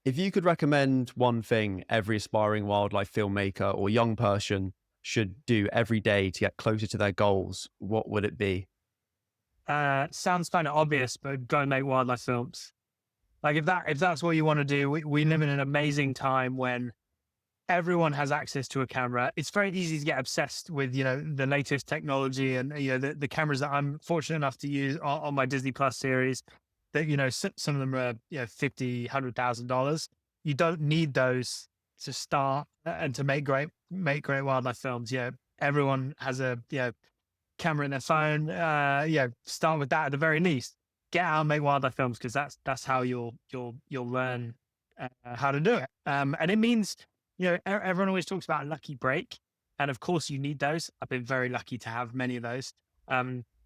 If you could recommend one thing every aspiring wildlife filmmaker or young person should do every day to get closer to their goals, what would it be? Sounds kind of obvious, but go and make wildlife films. Like if that's what you want to do, we live in an amazing time when everyone has access to a camera. It's very easy to get obsessed with, the latest technology and, the cameras that I'm fortunate enough to use on my Disney Plus series that, some of them are, $50,000, $100,000. You don't need those to start and to make great wildlife films. Everyone has a, camera in their phone. Start with that at the very least. Get out and make wildlife films because that's how you'll learn how to do it. And it means, everyone always talks about a lucky break, and of course you need those. I've been very lucky to have many of those.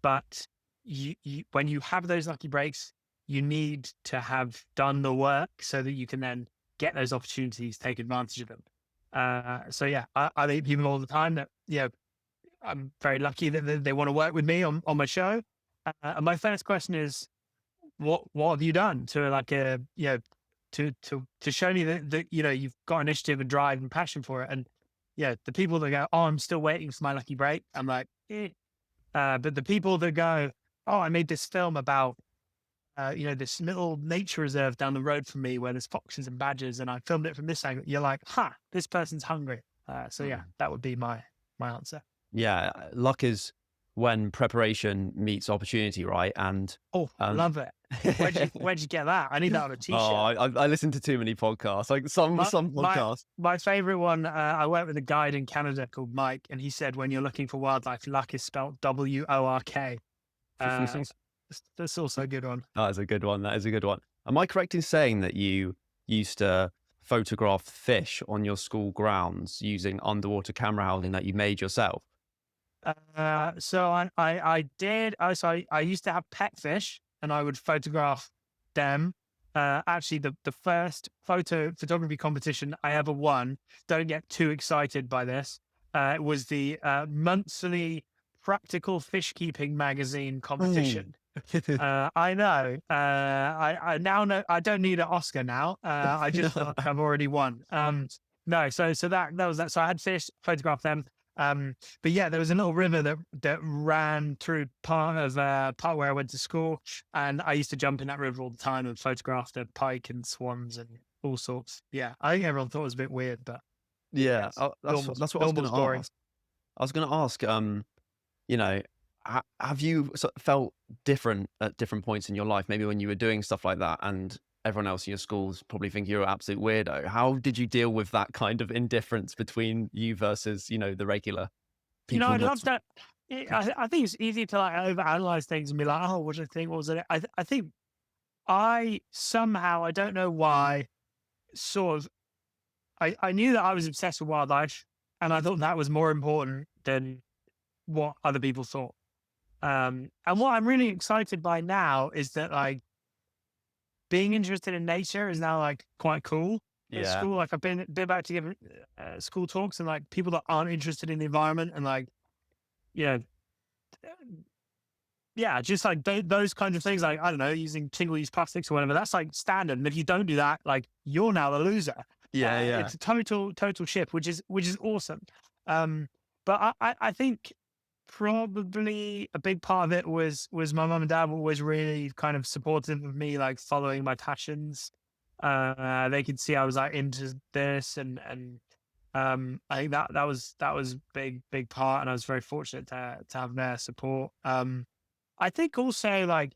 But you when you have those lucky breaks, you need to have done the work so that you can then get those opportunities, take advantage of them. So yeah, I think people all the time that I'm very lucky that they want to work with me on my show. And my first question is, what have you done to to show me that you've got initiative and drive and passion for it? And the people that go, oh, I'm still waiting for my lucky break, I'm like, eh. But the people that go, oh, I made this film about this little nature reserve down the road from me where there's foxes and badgers, and I filmed it from this angle. You're like, this person's hungry. So yeah, that would be my answer. Yeah, luck is when preparation meets opportunity, right? And Oh, love it. Where'd you get that? I need that on a t-shirt. I listen to too many podcasts, like some podcasts. My favorite one, I worked with a guide in Canada called Mike, and he said, when you're looking for wildlife, luck is spelled WORK. That's also a good one. That is a good one. That is a good one. Am I correct in saying that you used to photograph fish on your school grounds using underwater camera housing that you made yourself? So I did. I used to have pet fish, and I would photograph them. Actually, the first photography competition I ever won. Don't get too excited by this. It was the monthly Practical Fish Keeping magazine competition. I know. I now know I don't need an Oscar now. I just feel like I've already won. No, so that was that. So I had fish, photographed them. But yeah, there was a little river that ran through part where I went to school, and I used to jump in that river all the time and photograph the pike and swans and all sorts. Yeah, I think everyone thought it was a bit weird, but Yeah, yes, that's what I was going to ask. I was going to ask, have you felt different at different points in your life? Maybe when you were doing stuff like that, and everyone else in your schools probably think you're an absolute weirdo. How did you deal with that kind of indifference between you versus, the regular people? I love that. I think it's easy to like overanalyze things and be like, oh, what did I think? What was it? I think I somehow, I don't know why, sort of, I knew that I was obsessed with wildlife, and I thought that was more important than what other people thought. And what I'm really excited by now is that like being interested in nature is now like quite cool at Yeah. school. Like I've been back to give school talks, and like people that aren't interested in the environment and like, you know, yeah, just like those kinds of things, like, I don't know, using single-use plastics or whatever, that's like standard. And if you don't do that, like you're now the loser. Yeah. It's a total shift, which is awesome. But I think probably a big part of it was my mum and dad were always really kind of supportive of me, like following my passions. They could see I was like into this, and I think that was big part, and I was very fortunate to have their support. I think also like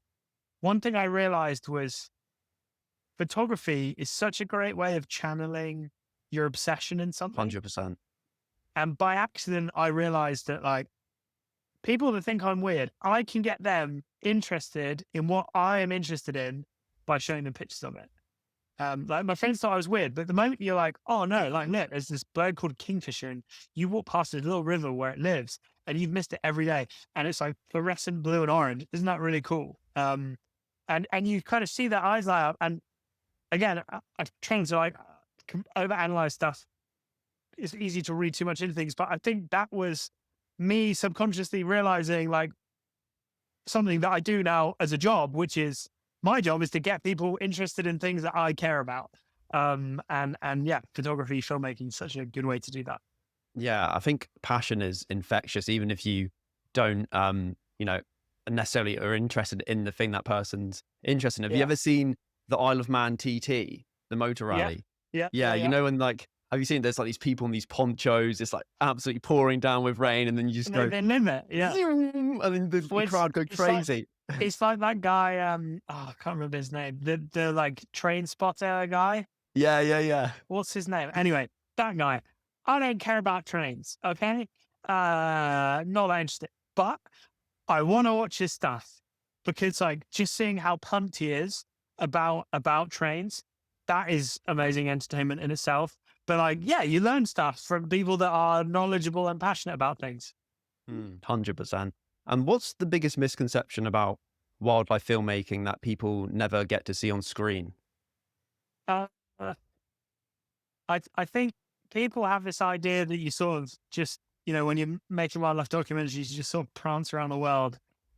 one thing I realized was photography is such a great way of channeling your obsession in something. 100%. And by accident, I realized that like people that think I'm weird, I can get them interested in what I am interested in by showing them pictures of it. Like my friends thought I was weird, but the moment you're like, oh no, like look, there's this bird called kingfisher, and you walk past a little river where it lives, and you've missed it every day, and it's like fluorescent blue and orange. Isn't that really cool? And you kind of see their eyes light up. And again, I tend to like overanalyze stuff. It's easy to read too much into things, but I think that was me subconsciously realizing like something that I do now as a job, which is my job is to get people interested in things that I care about. And yeah, photography, filmmaking is such a good way to do that. Yeah, I think passion is infectious, even if you don't, necessarily are interested in the thing that person's interested in. Have you Yeah. ever seen the Isle of Man TT, the motor Yeah. rally? Yeah. Yeah, Yeah. you Yeah. know, and like, have you seen there's like these people in these ponchos, it's like absolutely pouring down with rain, and then you just And go, they limit. Yeah. zoom, and then the Well, crowd go it's like crazy. it's like that guy. Oh, I can't remember his name. The like train spotter guy. Yeah, yeah, yeah. What's his name? Anyway, that guy. I don't care about trains. Okay. Not that interested. But I want to watch his stuff because like just seeing how pumped he is about trains, that is amazing entertainment in itself. But like, yeah, you learn stuff from people that are knowledgeable and passionate about things. 100%. And what's the biggest misconception about wildlife filmmaking that people never get to see on screen? Uh, uh, I think people have this idea that you sort of just, when you're making wildlife documentaries, you just sort of prance around the world,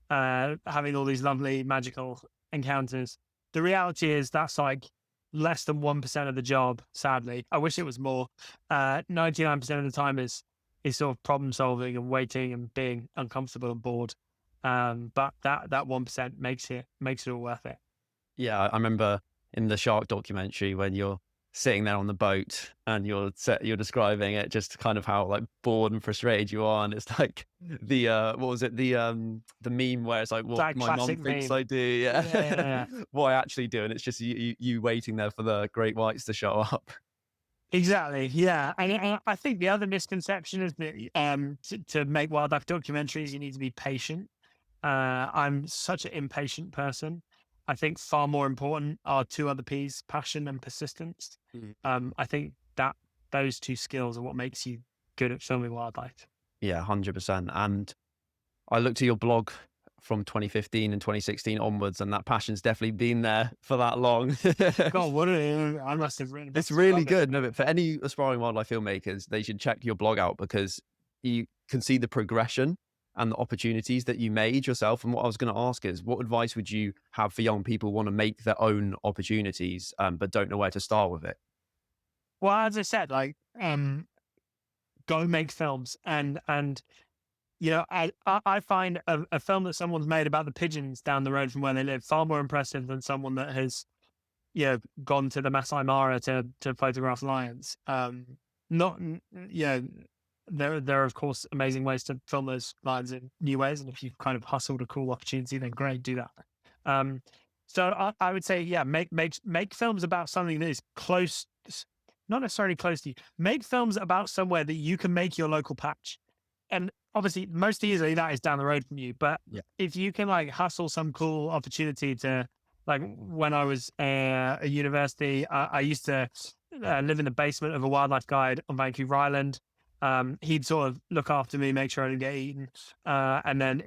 having all these lovely magical encounters. The reality is that's like less than 1% of the job, sadly. I wish it was more. 99% of the time is sort of problem solving and waiting and being uncomfortable and bored. But that 1% makes it all worth it. Yeah, I remember in the shark documentary when you're sitting there on the boat and you're describing it, just kind of how like bored and frustrated you are, and it's like the what was it, the meme where it's like what That my mum classic thinks meme. I do, Yeah, yeah, yeah, yeah. what I actually do, and it's just you waiting there for the great whites to show up. Exactly. Yeah. And I think the other misconception is that to make wildlife documentaries, you need to be patient. I'm such an impatient person. I think far more important are two other P's: passion and persistence. Mm. I think that those two skills are what makes you good at filming wildlife. Yeah, 100%. And I looked at your blog from 2015 and 2016 onwards, and that passion's definitely been there for that long. God, I must have written It's about some really rubbish. good. No, but for any aspiring wildlife filmmakers, they should check your blog out because you can see the progression and the opportunities that you made yourself. And what I was going to ask is, what advice would you have for young people who want to make their own opportunities, but don't know where to start with it? Well, as I said, like go make films and I find a film that someone's made about the pigeons down the road from where they live far more impressive than someone that has, gone to the Masai Mara to photograph lions. Not, there are of course amazing ways to film those lions in new ways, and if you've kind of hustled a cool opportunity, then great, do that. Um, so I would say, yeah, make films about something that is close, not necessarily close to you. Make films about somewhere that you can make your local patch, and obviously most easily that is down the road from you. But Yeah. if you can like hustle some cool opportunity to, like when I was at university, I used to live in the basement of a wildlife guide on Vancouver Island. He'd sort of look after me, make sure I didn't get eaten, and then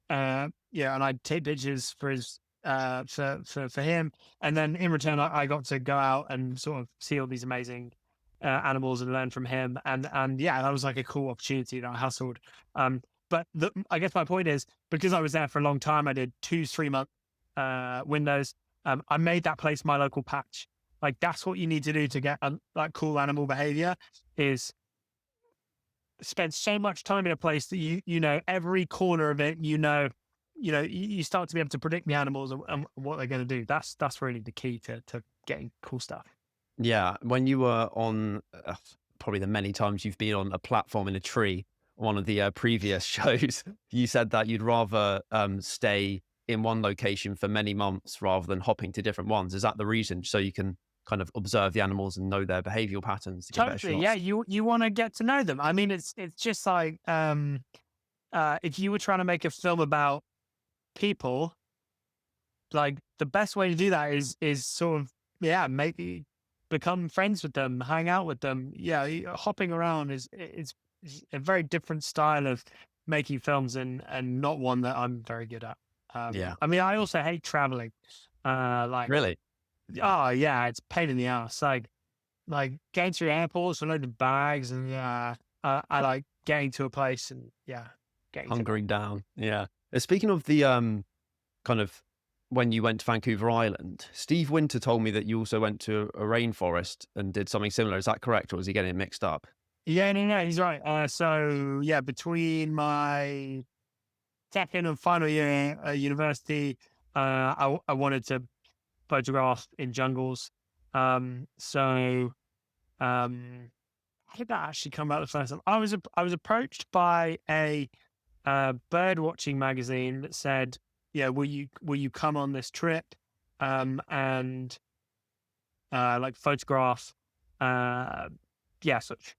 and I'd take pictures for his for him, and then in return I got to go out and sort of see all these amazing animals and learn from him, and yeah, that was like a cool opportunity that I hustled. But I guess my point is, because I was there for a long time, I did 2 3 month windows. I made that place my local patch. Like that's what you need to do to get like cool animal behavior is spend so much time in a place that you know every corner of it. You start to be able to predict the animals and what they're going to do. That's really the key to getting cool stuff. Yeah. When you were on, probably the many times you've been on a platform in a tree, one of the previous shows, you said that you'd rather stay in one location for many months rather than hopping to different ones. Is that the reason? So you can kind of observe the animals and know their behavioral patterns to get better Totally, yeah. shots? You want to get to know them. I mean, it's just like if you were trying to make a film about people, like the best way to do that is sort of, yeah, maybe become friends with them, hang out with them. Yeah, hopping around is a very different style of making films and not one that I'm very good at. Yeah. I mean, I also hate traveling. Like, Really? oh yeah, it's a pain in the ass. Like getting through airports with loads of bags, and I like getting to a place and yeah, getting to know. Hunkering down. Yeah. Speaking of the kind of when you went to Vancouver Island. Steve Winter told me that you also went to a rainforest and did something similar. Is that correct, or is he getting it mixed up? Yeah, no, he's right. So yeah, between my second and final year at university, I wanted to photograph in jungles. So how did that actually come about the first time? I was approached by a bird watching magazine that said, "Yeah, will you come on this trip and like photograph such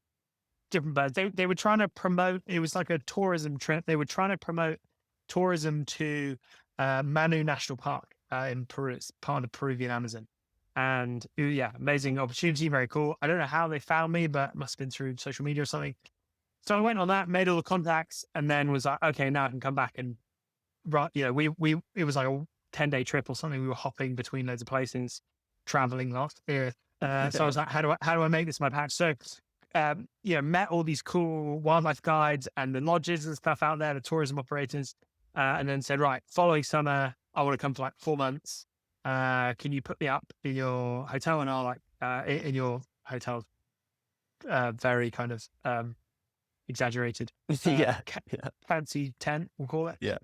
different birds." They were trying to promote. It was like a tourism trip. They were trying to promote tourism to Manu National Park in Peru. It's part of the Peruvian Amazon. And yeah, amazing opportunity, very cool. I don't know how they found me, but it must have been through social media or something. So I went on that, made all the contacts, and then was like, okay, now I can come back and right. We it was like a 10-day trip or something. We were hopping between loads of places, traveling lots. So I was like, how do I make this my patch? So met all these cool wildlife guides and the lodges and stuff out there, the tourism operators, and then said, right, following summer, I want to come for like 4 months. Can you put me up in your hotel? And I'll like in your hotel, very kind of exaggerated, Yeah, yeah, fancy tent, we'll call it. yeah.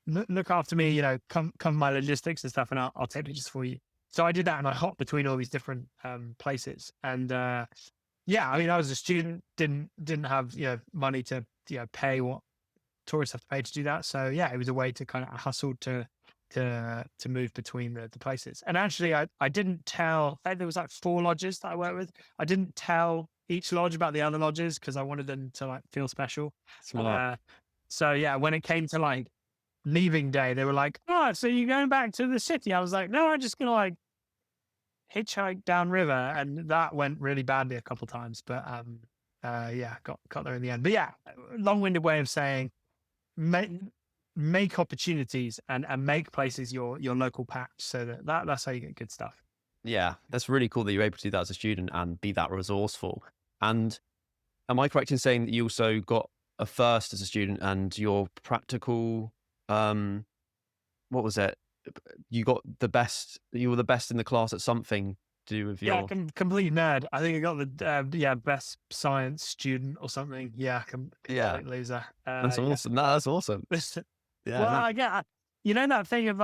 Look after me, come my logistics and stuff, and I'll take pictures for you. So I did that, and I hopped between all these different places. And I mean, I was a student, didn't have money to pay what tourists have to pay to do that. So yeah, it was a way to kind of hustle to move between the places. And actually, I didn't tell. There was like 4 lodges that I worked with. I didn't tell each lodge about the other lodges because I wanted them to like feel special. Smart. So yeah, when it came to like leaving day, they were like, "Oh, so you're going back to the city?" I was like, "No, I'm just gonna like hitchhike downriver," and that went really badly a couple of times. But got there in the end. But yeah, long-winded way of saying make opportunities and make places your local patch, so that's how you get good stuff. Yeah, that's really cool that you're able to do that as a student and be that resourceful. And am I correct in saying that you also got a first as a student and your practical, what was it? You got the best, you were the best in the class at something to do with Yeah, your, complete nerd. I think I got the best science student or something. Yeah, yeah, complete loser. that's Yeah. awesome. No, that's awesome. Yeah, Well, no, I get that thing of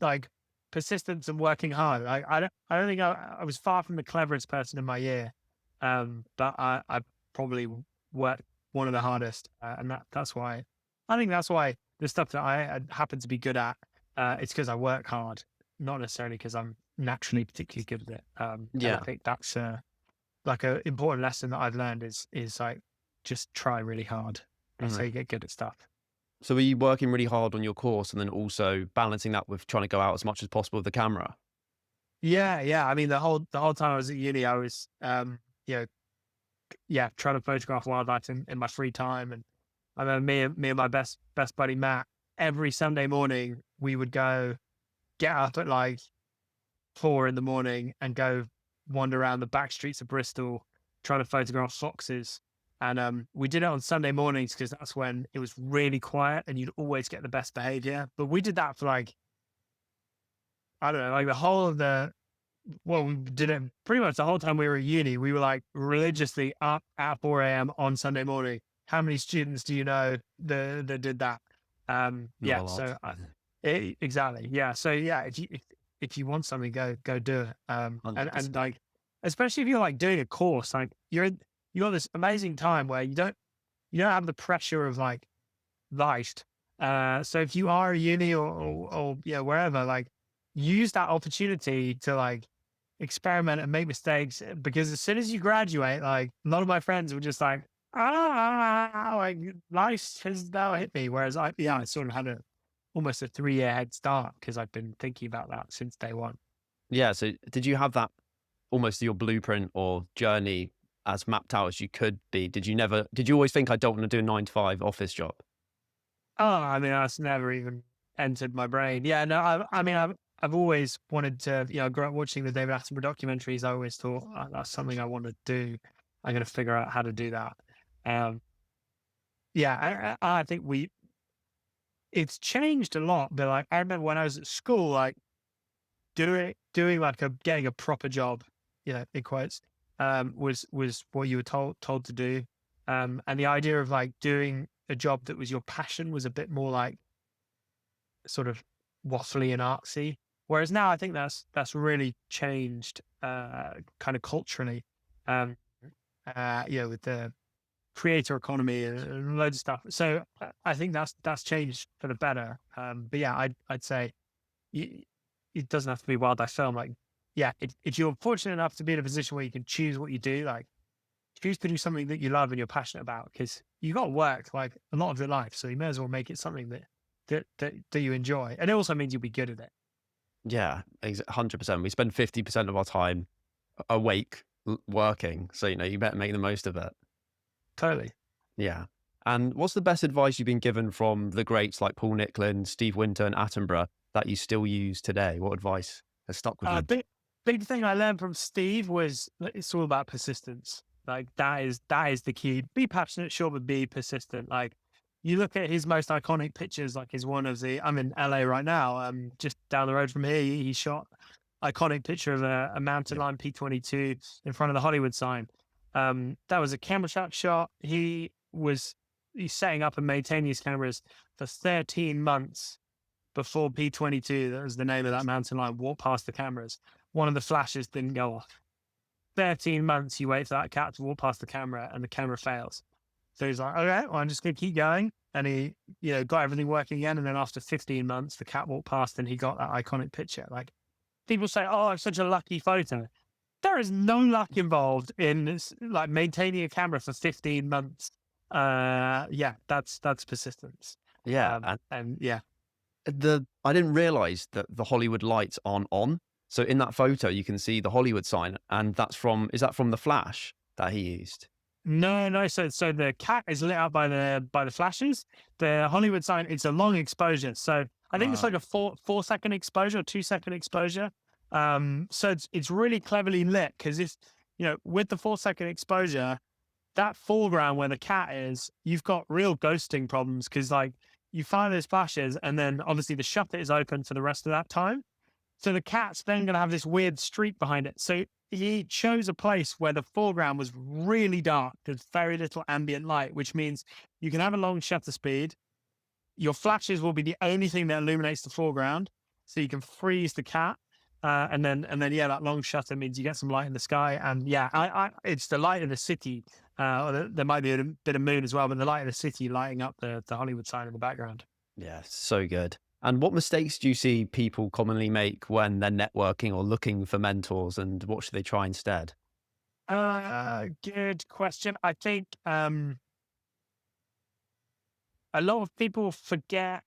like persistence and working hard. I don't think I was far from the cleverest person in my year, but I probably worked one of the hardest, and that's why I think that's why the stuff that I happen to be good at, it's because I work hard, not necessarily because I'm naturally particularly good at it. And I yeah. think that's like a important lesson that I've learned is like just try really hard. That's how Mhm. you get good at stuff. So were you working really hard on your course and then also balancing that with trying to go out as much as possible with the camera? Yeah. I mean, the whole time I was at uni, I was, trying to photograph wildlife in my free time. And I remember me and my best buddy Matt, every Sunday morning we would go get up at like 4 in the morning and go wander around the back streets of Bristol, trying to photograph foxes. And we did it on Sunday mornings because that's when it was really quiet and you'd always get the best behavior. But we did that for like, I don't know, like the whole of we did it pretty much the whole time we were at uni. We were like religiously up at 4 a.m. on Sunday morning. How many students do you know that did that? Not a lot. Exactly. Yeah. So yeah, if you want something, go do it. And 100%. like, especially if you're like doing a course, like you got this amazing time where you don't have the pressure of like life. So if you are a uni or yeah, wherever, like use that opportunity to like experiment and make mistakes because as soon as you graduate, like a lot of my friends were just like, like life has now hit me. Whereas I sort of had almost a 3-year head start because I've been thinking about that since day one. Yeah. So did you have that almost your blueprint or journey as mapped out as you could be? Did you always think I don't want to do a 9 to 5 office job? Oh, I mean, that's never even entered my brain. Yeah, no, I mean, I've always wanted to, I grew up watching the David Attenborough documentaries. I always thought that's something I want to do. I'm going to figure out how to do that. Um, yeah, I think it's changed a lot. But like, I remember when I was at school, like doing like getting a proper job, in quotes, was what you were told to do. And the idea of like doing a job that was your passion was a bit more like sort of waffly and artsy. Whereas now I think that's really changed, kind of culturally. Um, with the creator economy and loads of stuff. So I think that's changed for the better. But yeah, I'd say y- it doesn't have to be wildlife film. Like, yeah, if you're fortunate enough to be in a position where you can choose what you do, like choose to do something that you love and you're passionate about, because you got to work like a lot of your life, so you may as well make it something that you enjoy, and it also means you'll be good at it. Yeah, 100%. We spend 50% of our time awake working. So, you better make the most of it. Totally. Yeah. And what's the best advice you've been given from the greats like Paul Nicklin, Steve Winter, and Attenborough that you still use today? What advice has stuck with you? Big thing I learned from Steve was that it's all about persistence. Like that is the key. Be passionate, sure, but be persistent. Like you look at his most iconic pictures, like his one of the. I'm in LA right now. Just down the road from here. He shot iconic picture of a mountain Yeah. lion P-22 in front of the Hollywood sign. That was a camera shot. He's setting up and maintaining his cameras for 13 months before P-22, that was the name of that mountain lion, walked past the cameras. One of the flashes didn't go off. 13 months you wait for that cat to walk past the camera and the camera fails. So he's like, okay, well, I'm just going to keep going. And he, got everything working again. And then after 15 months, the cat walked past and he got that iconic picture. Like people say, oh, it's such a lucky photo. There is no luck involved in this, like maintaining a camera for 15 months. Yeah, that's persistence. Yeah. And yeah, I didn't realize that the Hollywood lights aren't on. So in that photo, you can see the Hollywood sign, and is that from the flash that he used? no, no. So the cat is lit up by the flashes. The Hollywood sign, it's a long exposure. So I think it's Ah, like a 4 second exposure, 2 second exposure. So it's really cleverly lit because if with the 4 second exposure, that foreground where the cat is, you've got real ghosting problems because like you fire those flashes and then obviously the shutter is open for the rest of that time. So the cat's then going to have this weird streak behind it. So he chose a place where the foreground was really dark. There's very little ambient light, which means you can have a long shutter speed. Your flashes will be the only thing that illuminates the foreground. So you can freeze the cat. And then, yeah, that long shutter means you get some light in the sky. And yeah, it's the light of the city. Or there might be a bit of moon as well, but the light of the city lighting up the Hollywood sign in the background. yeah, so good. And what mistakes do you see people commonly make when they're networking or looking for mentors, and what should they try instead? Good question. I think a lot of people forget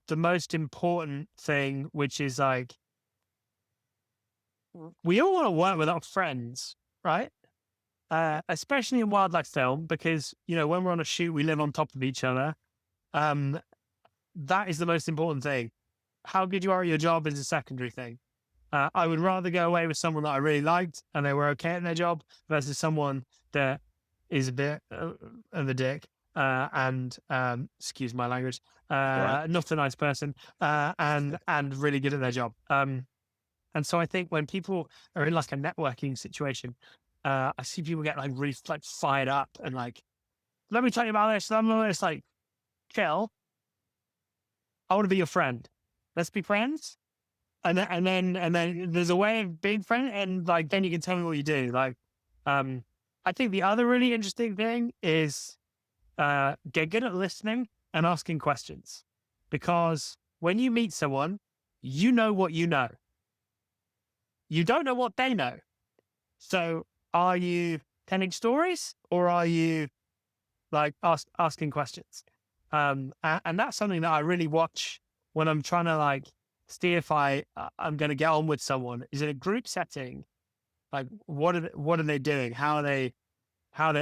the most important thing, which is like we all want to work with our friends, right? Especially in wildlife film, because when we're on a shoot, we live on top of each other. Um, that is the most important thing. How good you are at your job is a secondary thing. I would rather go away with someone that I really liked and they were okay at their job versus someone that is a bit of a dick and excuse my language, All right. not a nice person, and really good at their job. And so I think when people are in like a networking situation, I see people get like really like fired up and like, let me tell you about this. And I'm just like, chill. I want to be your friend. Let's be friends. And then there's a way of being friend, and like then you can tell me what you do. Like, I think the other really interesting thing is get good at listening and asking questions, because when you meet someone, you know what you know. You don't know what they know. So are you telling stories or are you like asking questions? And that's something that I really watch when I'm trying to like see if I'm going to get on with someone. Is it a group setting? Like what are they doing? How are they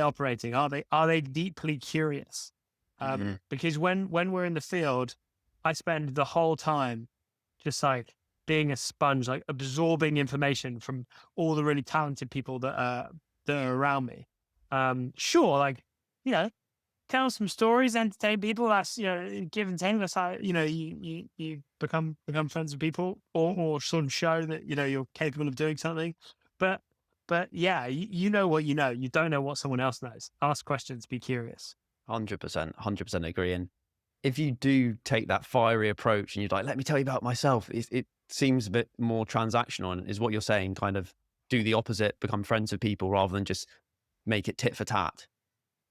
operating? Are they deeply curious? Mhm. Because when we're in the field, I spend the whole time just like being a sponge, like absorbing information from all the really talented people that are around me. Sure, like you know, tell some stories, entertain people. That's, give and take. That's how, you become friends with people, or sort of show that, you're capable of doing something. But, yeah, you know what you know. You don't know what someone else knows. Ask questions, be curious. 100%, 100% agree. And if you do take that fiery approach and you're like, let me tell you about myself, it seems a bit more transactional, and is what you're saying, kind of do the opposite, become friends with people rather than just make it tit for tat.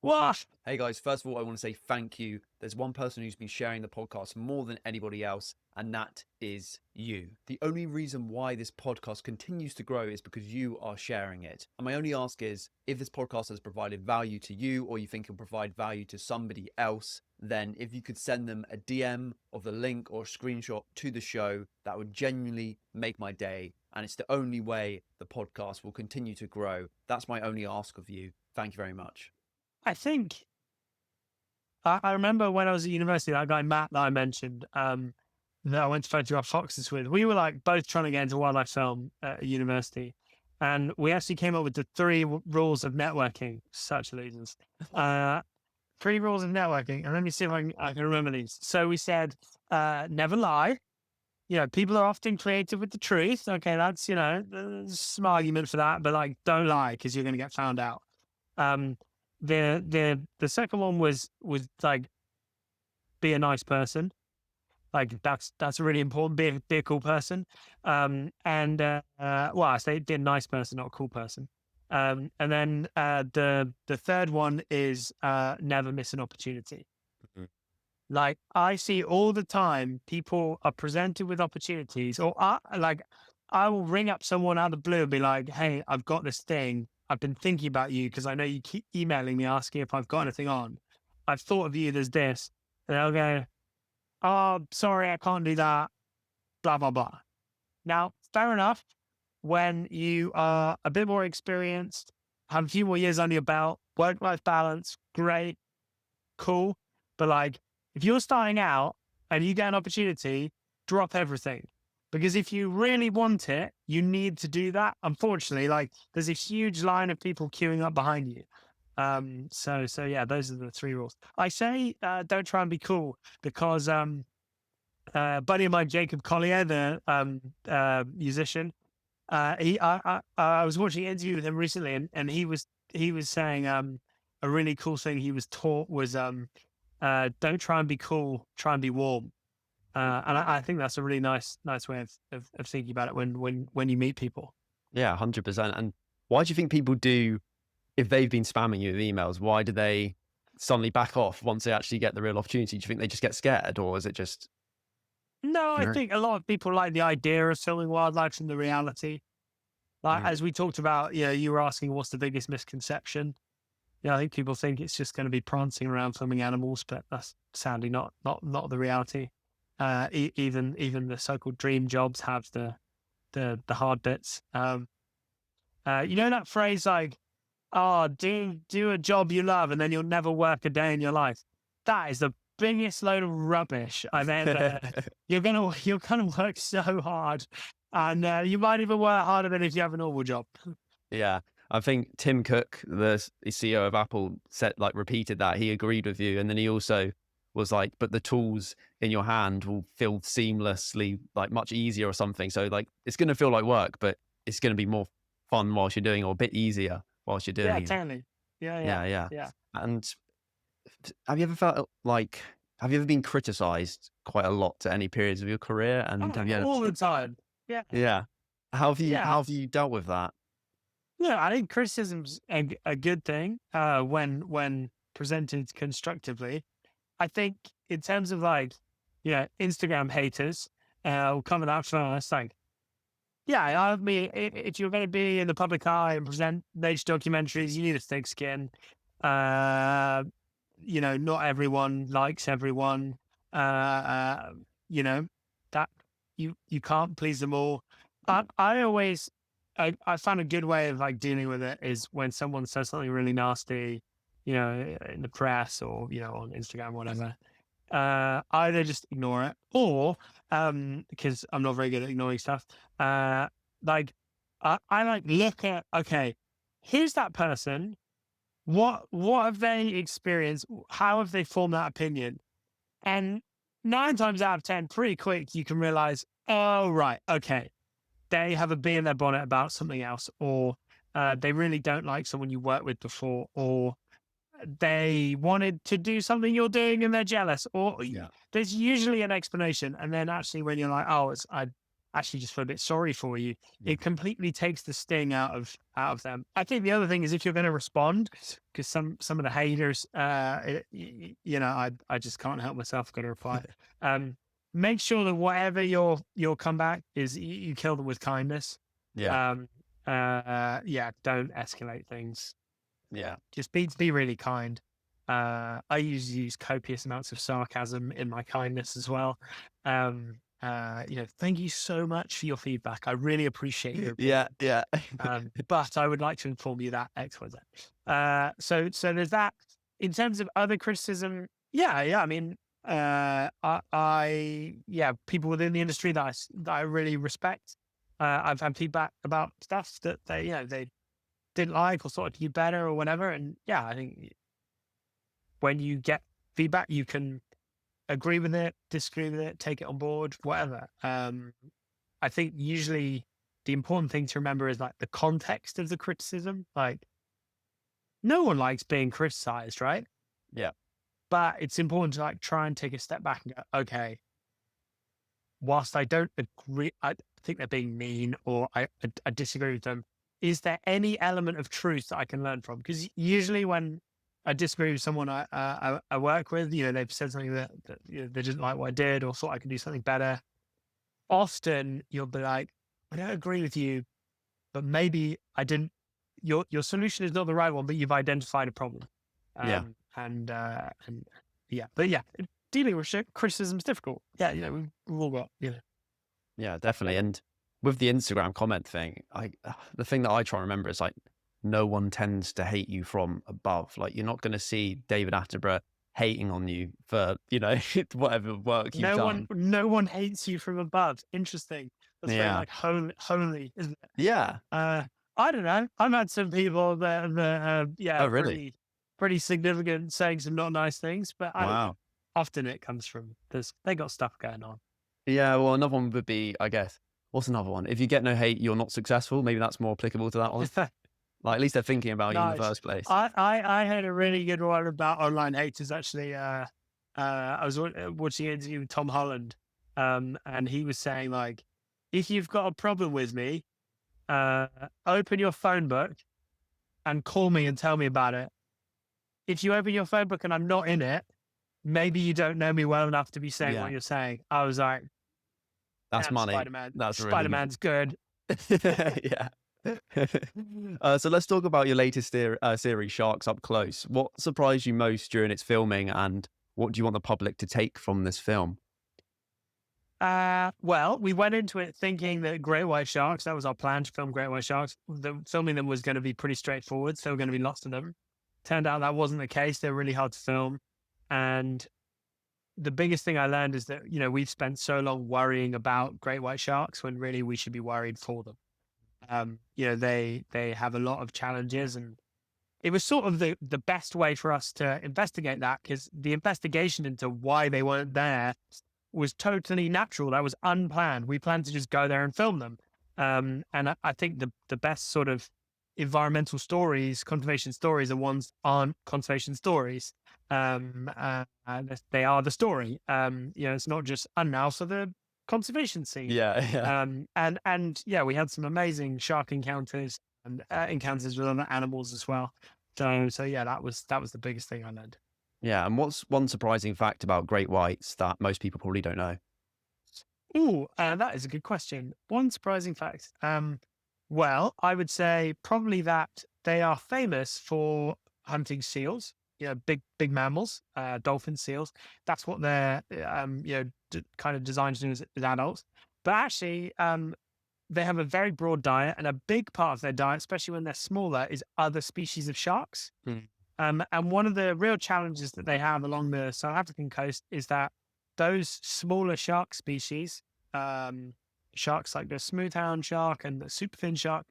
What? Hey guys, first of all, I want to say thank you. There's one person who's been sharing the podcast more than anybody else, and that is you. The only reason why this podcast continues to grow is because you are sharing it. And my only ask is, if this podcast has provided value to you, or you think it'll provide value to somebody else, then if you could send them a DM of the link or a screenshot to the show, that would genuinely make my day. And it's the only way the podcast will continue to grow. That's my only ask of you. Thank you very much. I think I remember when I was at university, that guy Matt that I mentioned, that I went to photograph foxes with. We were like both trying to get into wildlife film at university, and we actually came up with the three rules of networking. Such losers. Three rules of networking, and let me see if I can remember these. So we said, never lie. People are often creative with the truth. Okay, that's there's some argument for that, but like, don't lie because you're going to get found out. The second one was like, be a nice person. Like that's really important. Be a cool person. Well, I say be a nice person, not a cool person. And then the third one is never miss an opportunity. Mhm. Like, I see all the time people are presented with opportunities, or I will ring up someone out of the blue and be like, hey, I've got this thing. I've been thinking about you because I know you keep emailing me asking if I've got anything on. I've thought of you, there's this. And they'll go, oh, sorry, I can't do that, blah, blah, blah. Now, fair enough. When you are a bit more experienced, have a few more years under your belt, work-life balance, great, cool. But like, if you're starting out and you get an opportunity, drop everything. Because if you really want it, you need to do that. Unfortunately, like, there's a huge line of people queuing up behind you. So yeah, those are the three rules. I say, don't try and be cool, because buddy of mine, Jacob Collier, the musician, I was watching an interview with him recently, and he was saying a really cool thing he was taught was don't try and be cool, try and be warm. And I think that's a really nice way of thinking about it when you meet people. Yeah, 100%. And why do you think people do, if they've been spamming you with emails, why do they suddenly back off once they actually get the real opportunity? Do you think they just get scared, or is it just, No, you I know? think a lot of people like the idea of filming wildlife and the reality. Like, Mm. as we talked about, you were asking what's the biggest misconception. Yeah, I think people think it's just going to be prancing around filming animals, but that's sadly not the reality. Even the so-called dream jobs have the hard bits. That phrase like, "Oh, do a job you love, and then you'll never work a day in your life." That is the biggest load of rubbish I've ever. You're gonna work so hard, and you might even work harder than if you have a normal job. Yeah. I think Tim Cook, the CEO of Apple, said, like, repeated that. He agreed with you. And then he also was like, but the tools in your hand will feel seamlessly, like, much easier or something. So like, it's going to feel like work, but it's going to be more fun whilst you're doing it, or a bit easier whilst you're Yeah, doing it. totally. Yeah, Yeah. Yeah. yeah. And have you ever felt like, have you ever been criticized quite a lot at any periods of your career? And have you had, All the time. Yeah, yeah. yeah. How have you dealt with that? Yeah, I think criticism's a good thing when presented constructively. I think in terms of like, Instagram haters, we'll cover that first. Like, yeah, I mean, if you're going to be in the public eye and present nature documentaries, you need a thick skin. Uh, not everyone likes everyone. Uh, uh, you know, that you can't please them all. But I found a good way of like dealing with it is when someone says something really nasty, in the press or on Instagram or whatever. Either just ignore it, or because I'm not very good at ignoring stuff. Like I like look at, okay, here's that person what have they experienced? How have they formed that opinion? And 9 times out of 10, pretty quick, you can realize, oh, right, okay, they have a bee in their bonnet about something else, or they really don't like someone you worked with before, or they wanted to do something you're doing and they're jealous, or Yeah. there's usually an explanation. And then actually, when you're like, oh, I actually just feel a bit sorry for you, Mm. it completely takes the sting out of them. I think the other thing is if you're going to respond, because some of the haters, I just can't help myself going to reply. Um, Make sure that whatever your comeback is, you kill them with kindness. Yeah. Um, yeah, don't escalate things. Yeah. Just be really kind. I usually use copious amounts of sarcasm in my kindness as well. Thank you so much for your feedback. I really appreciate your Yeah. opinion. Yeah. But I would like to inform you that X, Y, Z. So there's that. In terms of other criticism, yeah. I mean, people within the industry that I really respect. I've had feedback about stuff that they didn't like or thought it could do better or whatever. And yeah, I think when you get feedback, you can agree with it, disagree with it, take it on board, whatever. I think usually the important thing to remember is like the context of the criticism. Like, no one likes being criticized, right? Yeah. But it's important to like try and take a step back and go, okay, whilst I don't agree, I think they're being mean, or I disagree with them. Is there any element of truth that I can learn from? Because usually when I disagree with someone I work with, they've said something that they didn't like what I did or thought I could do something better. Often you'll be like, I don't agree with you, but maybe I didn't. Your solution is not the right one, but you've identified a problem. Yeah. And yeah, but yeah, dealing with criticism is difficult. Yeah, we've all got. Yeah, definitely. And with the Instagram comment thing, the thing that I try and remember is like, no one tends to hate you from above. Like, you're not going to see David Attenborough hating on you for, whatever work you've done. No one hates you from above. Interesting. That's very Yeah. like holy, isn't it? Yeah. I don't know. I've had some people Oh, really? pretty significant saying some not nice things, but I don't know. Wow. Often it comes from they got stuff going on. Yeah. Well, another one would be, I guess, what's another one? If you get no hate, you're not successfsuccessful. Maybe that's more applicable to that one. Like, at least they're thinking about you in the Nice. first place. I had a really good one about online haters actually. I was watching an interview with Tom Holland, and he was saying like, if you've got a problem with me, open your phone book and call me and tell me about it. If you open your phone book and I'm not in it, maybe you don't know me well enough to be saying Yeah. what you're saying. I was like, That's damn, money. Spider-Man. That's really Spider-Man's good. Yeah. So let's talk about your latest series, Sharks Up Close. What surprised you most during its filming, and what do you want the public to take from this film? Well, we went into it thinking that great white sharks, that was our plan to film great white sharks. Filming them was going to be pretty straightforward. So there were going to be lots of them. Turned out that wasn't the case. They're really hard to film. And the biggest thing I learned is that, we've spent so long worrying about great white sharks when really we should be worried for them. They have a lot of challenges, and it was sort of the best way for us to investigate that, because the investigation into why they weren't there was totally natural. That was unplanned. We planned to just go there and film them. And I think the best sort of environmental stories, conservation stories, are ones that aren't conservation stories. They are the story. It's not just, and now for the conservation scene. Yeah. And yeah, we had some amazing shark encounters and encounters with other animals as well. So yeah, that was the biggest thing I learned. Yeah. And what's one surprising fact about great whites that most people probably don't know? Ooh, that is a good question. One surprising fact. Well, I would say probably that they are famous for hunting seals. Big mammals, dolphin seals. That's what they're kind of designed to do as adults. But actually, they have a very broad diet, and a big part of their diet, especially when they're smaller, is other species of sharks. And one of the real challenges that they have along the South African coast is that those smaller shark species, sharks like the smoothhound shark and the superfin shark,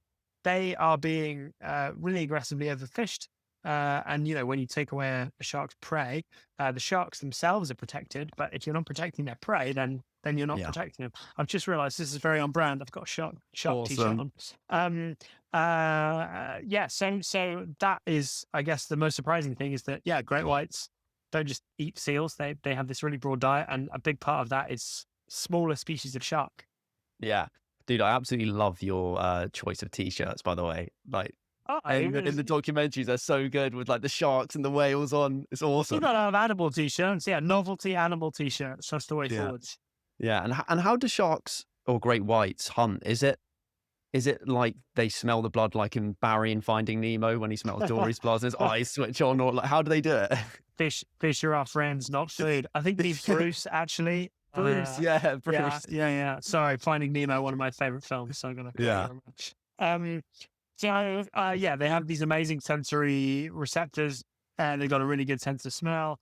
they are being really aggressively overfished And when you take away a shark's prey, the sharks themselves are protected. But if you're not protecting their prey, then you're not Yeah. protecting them. I've just realised this is very on brand. I've got a shark t-shirt Awesome. on. Yeah. So that is, I guess, the most surprising thing is that great whites don't just eat seals. They have this really broad diet, and a big part of that is smaller species of shark. Yeah. Dude, I absolutely love your choice of t-shirts, by the way. Like, Oh, and in the documentaries, they're so good with like the sharks and the whales on. It's we've awesome. got our animal t-shirts. Yeah, novelty animal t-shirts. That's the way Yeah. forward. Yeah. And how do sharks or great whites hunt? Is it like they smell the blood like in Barry in Finding Nemo when he smells Dory's blood and his eyes switch on, or like how do they do it? Fish are our friends, not food. I think these Bruce actually. Bruce, yeah, Bruce. Yeah. Sorry, Finding Nemo, one of my favorite films. So I'm gonna. Yeah. Yeah, they have these amazing sensory receptors, and they've got a really good sense of smell.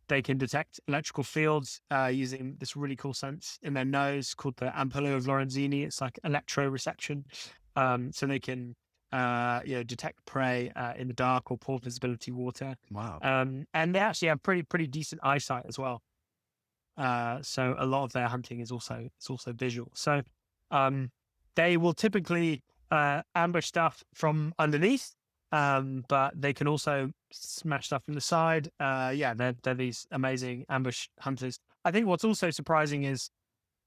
They can detect electrical fields using this really cool sense in their nose called the ampulla of Lorenzini. It's like electroreception. So they can detect prey in the dark or poor visibility water. Wow. And they actually have pretty decent eyesight as well. So a lot of their hunting is also visual. So they will typically ambush stuff from underneath, but they can also smash stuff from the side. They're these amazing ambush hunters. I think what's also surprising is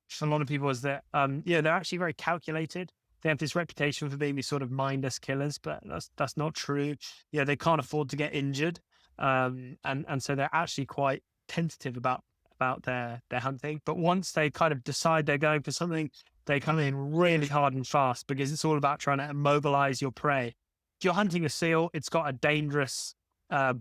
for a lot of people is that they're actually very calculated. They have this reputation for being these sort of mindless killers, but that's not true. Yeah, they can't afford to get injured, and so they're actually quite tentative about their hunting. But once they kind of decide they're going for something, they come in really hard and fast because it's all about trying to immobilize your prey. If you're hunting a seal, it's got a dangerous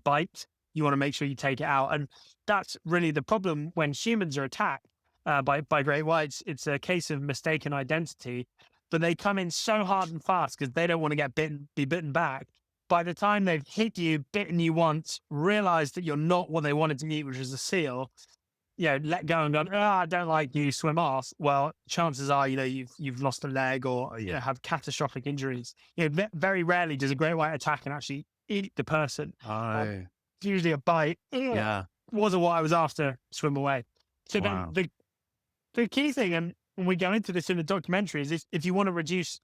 bite. You want to make sure you take it out, and that's really the problem when humans are attacked by great whites. It's a case of mistaken identity, but they come in so hard and fast because they don't want to be bitten back. By the time they've hit you, bitten you once, realized that you're not what they wanted to eat, which is a seal, let go and go, I don't like you, swim off. Well, chances are, you've lost a leg or, have catastrophic injuries. Very rarely does a great white attack and actually eat the person. Oh, It's usually a bite. yeah. Wasn't what I was after, swim away. So Wow. then the key thing, and when we go into this in the documentary, is if you want to reduce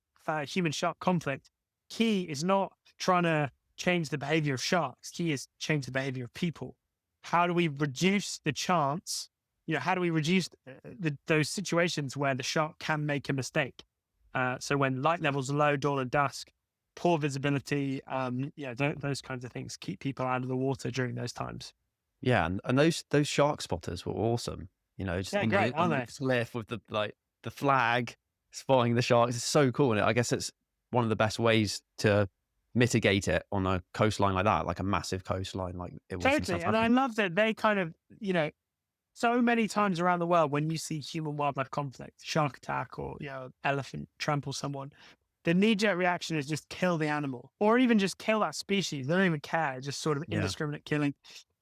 human-shark conflict, key is not trying to change the behavior of sharks. Key is change the behavior of people. How do we reduce the chance? How do we reduce those situations where the shark can make a mistake? So when light levels are low, dawn and dusk, poor visibility, those kinds of things keep people out of the water during those times. Yeah, and those shark spotters were awesome. Just Great, on aren't the they? cliff with the flag spotting the sharks. It's so cool, and I guess it's one of the best ways to mitigate it on a coastline like that, like a massive coastline like it was in Totally. South And I Africa. love that they kind of, so many times around the world when you see human wildlife conflict, shark attack or, elephant trample someone, the knee-jerk reaction is just kill the animal or even just kill that species. They don't even care, just sort of Yeah, indiscriminate killing.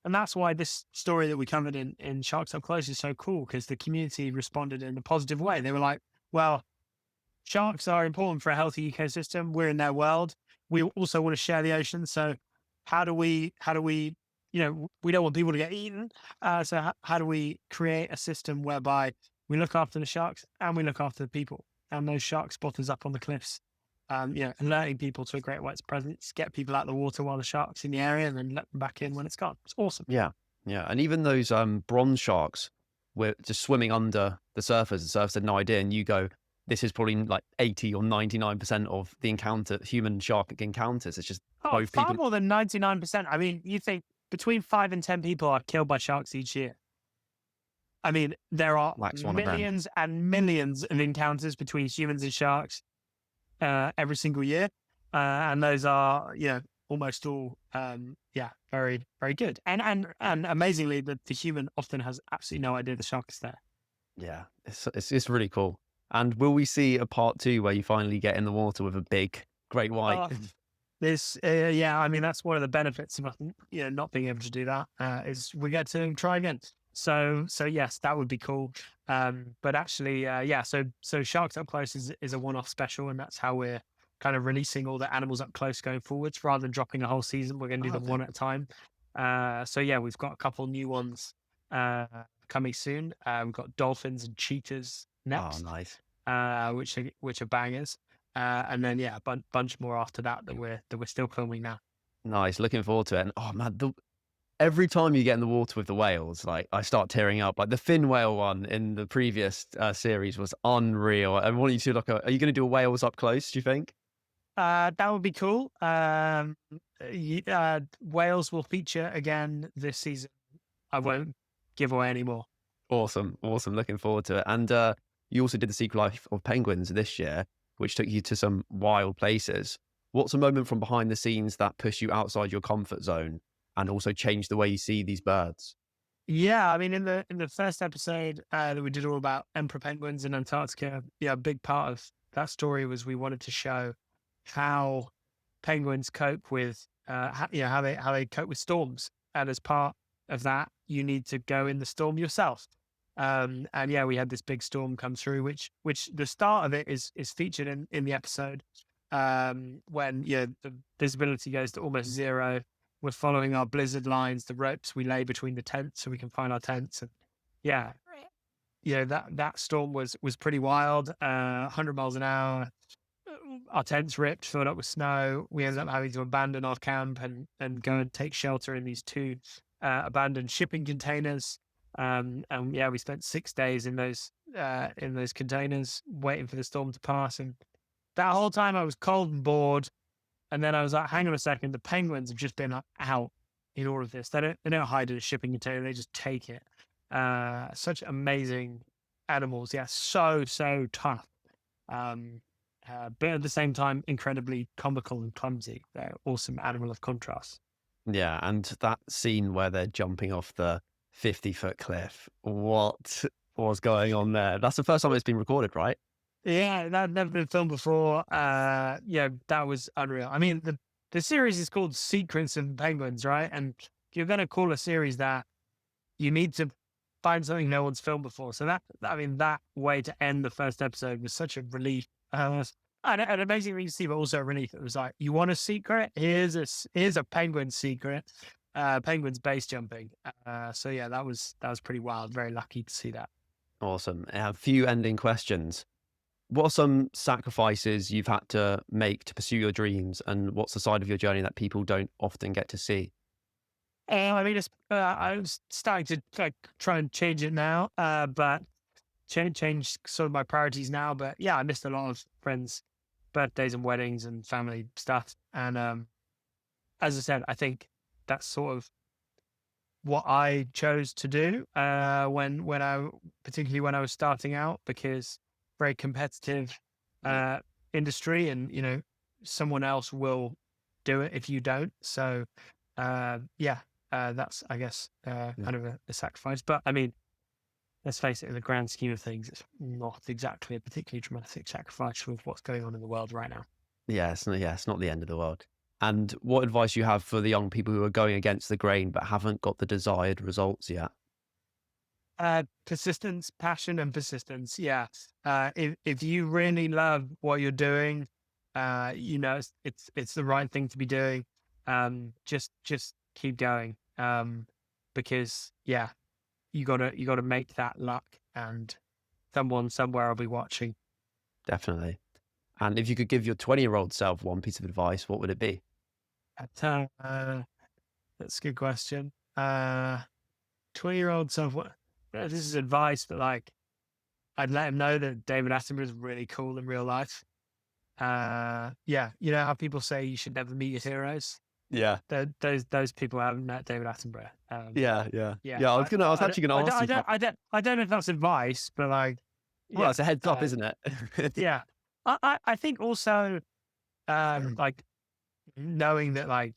And that's why this story that we covered in Sharks Up Close is so cool, because the community responded in a positive way. They were like, well, sharks are important for a healthy ecosystem. We're in their world. We also want to share the ocean. So how do we, we don't want people to get eaten. So how do we create a system whereby we look after the sharks and we look after the people and those shark spotters up on the cliffs, alerting people to a great white's presence, get people out of the water while the shark's in the area and then let them back in when it's gone. It's awesome. yeah, yeah. And even those bronze sharks were just swimming under the surface. The surface had no idea, and you go, this is probably like 80 or 99% of the human shark encounters. It's just both Far people. more than 99%. I mean, you think between 5 and 10 people are killed by sharks each year. I mean, there are Black swan event. millions and millions of encounters between humans and sharks every single year. And those are, almost all, very, very good. And amazingly, the human often has absolutely no idea the shark is there. Yeah, it's really cool. And will we see a part 2 where you finally get in the water with a big great white? I mean, that's one of the benefits of not being able to do that is we get to try again. So yes, that would be cool. But actually, so Sharks Up Close is a one-off special, and that's how we're kind of releasing all the animals up close going forwards rather than dropping a whole season. We're going to do them Okay. one at a time. So yeah, we've got a couple new ones coming soon. We've got dolphins and cheetahs Oh, next, nice. which are bangers. And then yeah, a bunch more after that we're still filming now. Nice. Looking forward to it. And oh man, every time you get in the water with the whales, like I start tearing up. Like the fin whale one in the previous series was unreal. I want you to are you going to do a whales up close? Do you think? That would be cool. Wales will feature again this season. I won't give away any more. Awesome, awesome. Looking forward to it. And you also did the Secret Life of Penguins this year, which took you to some wild places. What's a moment from behind the scenes that pushed you outside your comfort zone and also changed the way you see these birds? Yeah, I mean, in the first episode that we did all about emperor penguins in Antarctica, yeah, a big part of that story was we wanted to show how penguins cope with, how they cope with storms, and as part of that, you need to go in the storm yourself. And yeah, we had this big storm come through, which the start of it is featured in the episode, when the visibility goes to almost zero. We're following our blizzard lines, the ropes we lay between the tents so we can find our tents. And yeah, that storm was pretty wild. 100 miles an hour. Our tents ripped, filled up with snow. We ended up having to abandon our camp and go and take shelter in these two abandoned shipping containers. And yeah, we spent 6 days in those containers waiting for the storm to pass. And that whole time I was cold and bored. And then I was like, hang on a second, the penguins have just been out in all of this. They don't hide in a shipping container, they just take it. Such amazing animals. Yeah, so tough. But at the same time, incredibly comical and clumsy. They're awesome animal of contrast. Yeah, and that scene where they're jumping off the 50-foot cliff. What was going on there? That's the first time it's been recorded, right? Yeah, that had never been filmed before. Yeah, that was unreal. I mean, the series is called Secrets and Penguins, right? And you're going to call a series that, you need to find something no one's filmed before. So that way to end the first episode was such a relief. An amazing thing to see, but also a relief. It was like, you want a secret? Here's a penguin secret. Penguins base jumping. So yeah, that was pretty wild. Very lucky to see that. Awesome. I have a few ending questions. What are some sacrifices you've had to make to pursue your dreams, and what's the side of your journey that people don't often get to see? I mean, I'm starting to like try and change it now, but change sort of my priorities now. But yeah, I missed a lot of friends' birthdays and weddings and family stuff. And as I said, I think that's sort of what I chose to do particularly when I was starting out, because very competitive industry, and someone else will do it if you don't. So yeah, that's, I guess, Yeah. kind of a sacrifice. But I mean, let's face it, in the grand scheme of things, it's not exactly a particularly dramatic sacrifice with what's going on in the world right now. It's not the end of the world. And what advice you have for the young people who are going against the grain but haven't got the desired results yet? Persistence, passion, and persistence. Yeah. If you really love what you're doing, it's the right thing to be doing. Just keep going. Because yeah, you gotta make that luck, and someone somewhere will be watching. Definitely. And if you could give your 20-year-old self one piece of advice, what would it be? That's a good question. 20-year-old self. This is advice, but like, I'd let him know that David Attenborough is really cool in real life. Yeah, you know how people say you should never meet your heroes. Yeah. Those people haven't met David Attenborough. Yeah. Yeah. I was actually gonna ask you that. I don't know if that's advice, but like, Well, yeah, it's a heads up, isn't it? yeah. I think also, like, knowing that like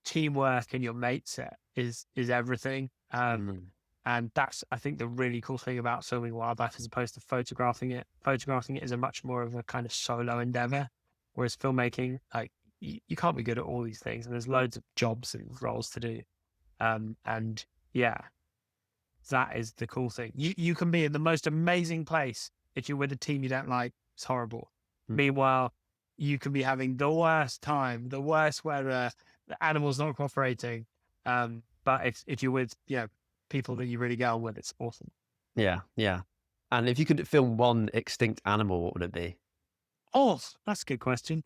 teamwork and your mate set is everything. Mm, And that's, I think, the really cool thing about filming wildlife as opposed to photographing it. Photographing it is a much more of a kind of solo endeavor, whereas filmmaking, like, you can't be good at all these things, and there's loads of jobs and roles to do. And yeah, that is the cool thing. You can be in the most amazing place if you're with a team you don't like. It's horrible. mm. Meanwhile, you can be having the worst time, the worst weather, the animals not cooperating. But if you're with, people that you really get on with, it's awesome. Yeah, yeah. And if you could film one extinct animal, what would it be? Oh, that's a good question.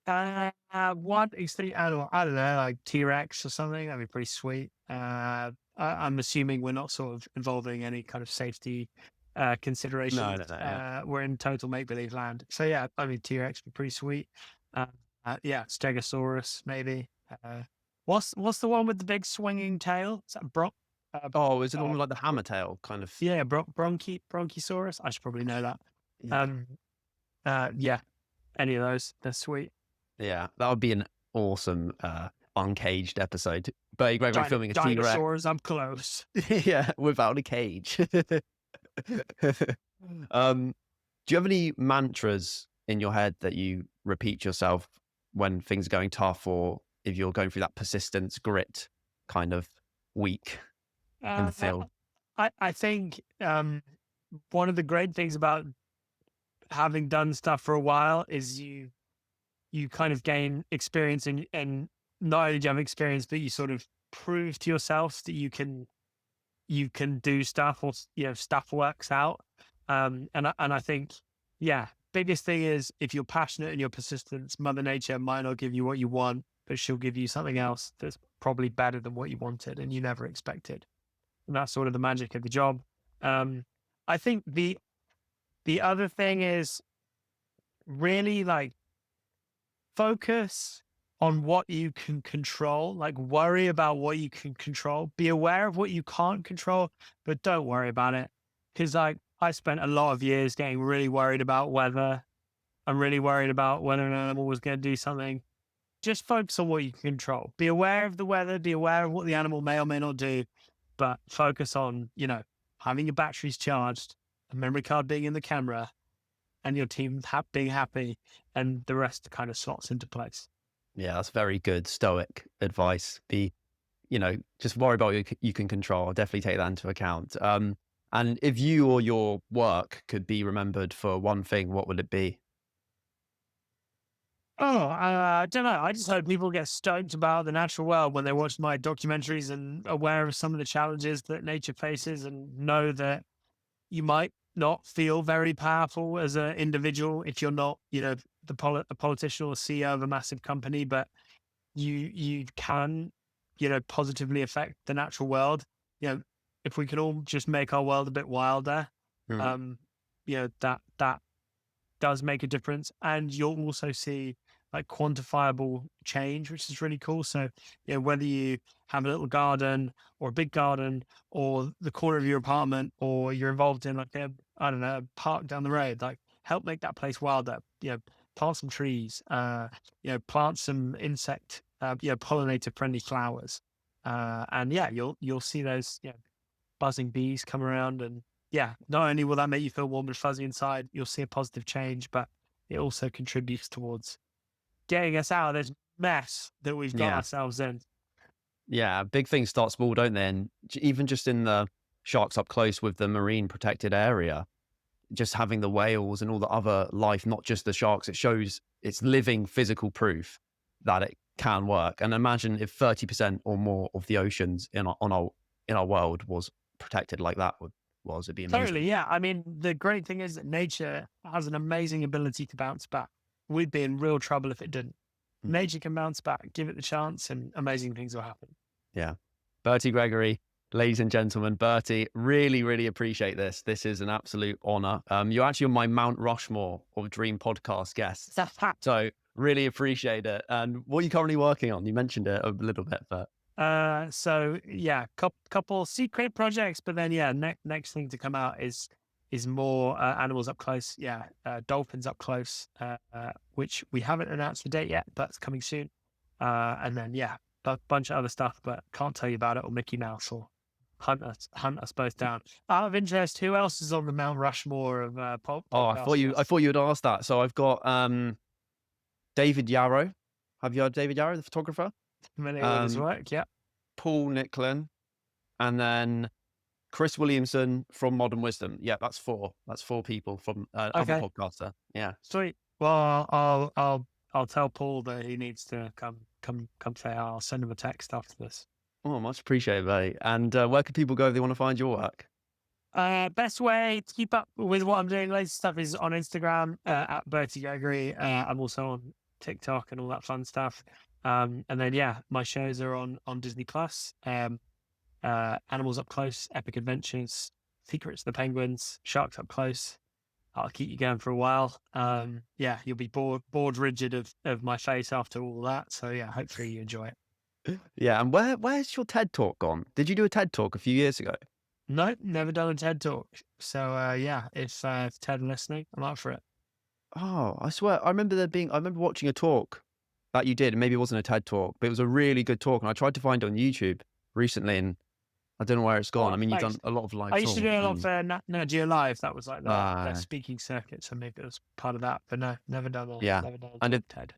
What extinct animal? I don't know, like T-Rex or something. That'd be pretty sweet. I'm assuming we're not sort of involving any kind of safety No, considerations. no, no. Yeah. We're in total make-believe land. So yeah, I mean T-Rex would be pretty sweet. Uh, yeah, Stegosaurus maybe. What's the one with the big swinging tail? Is that Oh, is it uh, almost like the hammertail kind of? yeah, Bronchisaurus? I should probably know that. Yeah. Um, yeah, any of those, they're sweet. Yeah, that would be an awesome uncaged episode. Bertie Gregory filming a T-Rex. Dinosaurs up close. Yeah, without a cage. Do you have any mantras in your head that you repeat yourself when things are going tough, or if you're going through that persistence, grit kind of week in Uh, the field? I think one of the great things about having done stuff for a while is you kind of gain experience, and not only do you have experience, but you sort of prove to yourself that you can do stuff, or stuff works out. And I think, yeah, biggest thing is if you're passionate and you're persistent, Mother Nature might not give you what you want, but she'll give you something else that's probably better than what you wanted and you never expected. And that's sort of the magic of the job. I think the other thing is really like focus on what you can control, like worry about what you can control, be aware of what you can't control, but don't worry about it. Cause like I spent a lot of years getting really worried about weather. I'm really worried about whether an animal was going to do something. Just focus on what you can control. Be aware of the weather, be aware of what the animal may or may not do, but focus on, having your batteries charged, a memory card being in the camera, and your team being happy, and the rest kind of slots into place. Yeah, that's very good stoic advice. Just worry about what you can control. I'll definitely take that into account. And if you or your work could be remembered for one thing, what would it be? Oh, I don't know. I just hope people get stoked about the natural world when they watch my documentaries and aware of some of the challenges that nature faces, and know that you might not feel very powerful as an individual if you're not, a politician or CEO of a massive company, but you can, positively affect the natural world. You know, if we can all just make our world a bit wilder, Mm. um, that does make a difference. And you'll also see like quantifiable change, which is really cool. So, whether you have a little garden or a big garden or the corner of your apartment, or you're involved in like I don't know, a park down the road, like help make that place wilder. Plant some trees, plant some insect, pollinator friendly flowers. And yeah, you'll see those, buzzing bees come around, and yeah, not only will that make you feel warm and fuzzy inside, you'll see a positive change, but it also contributes towards getting us out of this mess that we've got Yeah. ourselves in. Yeah, big things start small, don't they? And even just in the sharks up close with the marine protected area, just having the whales and all the other life, not just the sharks, it shows it's living physical proof that it can work. And imagine if 30% or more of the oceans in our world was protected like that it'd be amazing. Totally, yeah. I mean, the great thing is that nature has an amazing ability to bounce back. We'd be in real trouble if it didn't. Mm. Nature can bounce back, give it the chance, and amazing things will happen. Yeah. Bertie Gregory, ladies and gentlemen, Bertie, really, really appreciate this. This is an absolute honor. You're actually on my Mount Rushmore of dream podcast guests. So really appreciate it. And what are you currently working on? You mentioned it a little bit, but So yeah, couple secret projects, but then yeah, next thing to come out is more animals up close. Yeah, dolphins up close, which we haven't announced the date yet, but it's coming soon. And then yeah, a bunch of other stuff, but can't tell you about it, or Mickey Mouse, or hunt us both down. Out of interest, who else is on the Mount Rushmore of oh, podcast I guests? thought you would ask that. So I've got David Yarrow. Have you heard of David Yarrow, the photographer? Familiar with his Um, work? Yeah. Paul Nicklin, and then Chris Williamson from Modern Wisdom. Yeah, that's four. That's four people from other Okay. podcaster. Yeah. Sweet. Well, I'll I'll tell Paul that he needs to come say hi. I'll send him a text after this. Oh, much appreciated, mate. And where can people go if they want to find your work? Best way to keep up with what I'm doing, latest stuff, is on Instagram at Bertie Gregory. I'm also on TikTok and all that fun stuff. And then yeah, my shows are on Disney Plus. Animals Up Close, Epic Adventures, Secrets of the Penguins, Sharks Up Close. I'll keep you going for a while. Yeah, you'll be bored rigid of my face after all that. So yeah, hopefully you enjoy it. Yeah, and where's your TED Talk gone? Did you do a TED Talk a few years ago? No, never done a TED Talk. So yeah, if Ted are listening, I'm up for it. Oh, I swear, I remember watching a talk that you did, and maybe it wasn't a TED Talk, but it was a really good talk, and I tried to find it on YouTube recently, and I don't know where it's gone. I Oh, mean, you've done thanks. a lot of live I used to talks. do a lot of Nat Geo Live. That was like their Ah, speaking circuit, so maybe it was part of that. But no, yeah. never done a And talk TED.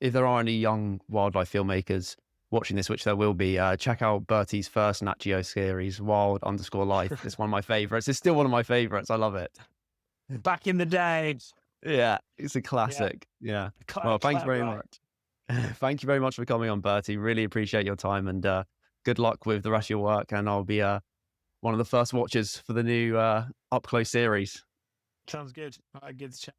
if there are any young wildlife filmmakers watching this, which there will be, check out Bertie's first Nat Geo series, Wild_Life. It's one of my favorites. It's still one of my favorites. I love it. Back in the day, Yeah, it's a yeah, classic. Yeah. Well, thank you very right. much. Thank you very much for coming on, Bertie. Really appreciate your time, and good luck with the rest of your work. And I'll be one of the first watchers for the new Up Close series. Sounds good. All right, good to chat.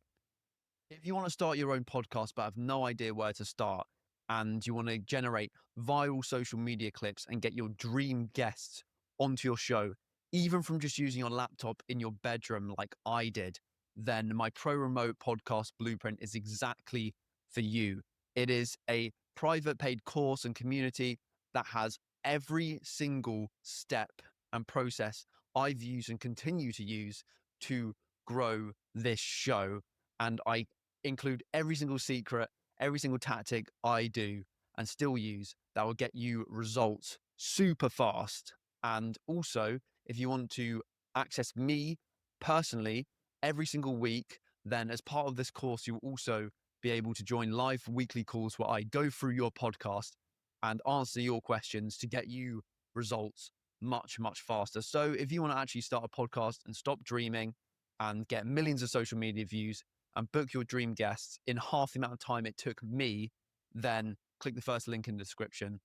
If you want to start your own podcast but have no idea where to start, and you want to generate viral social media clips and get your dream guests onto your show, even from just using your laptop in your bedroom like I did, then my Pro Remote Podcast Blueprint is exactly for you. It is a private paid course and community that has every single step and process I've used and continue to use to grow this show. And I include every single secret, every single tactic I do and still use that will get you results super fast. And also, if you want to access me personally every single week, then as part of this course, you'll also be able to join live weekly calls where I go through your podcast and answer your questions to get you results much, much faster. So if you want to actually start a podcast and stop dreaming and get millions of social media views and book your dream guests in half the amount of time it took me, then click the first link in the description.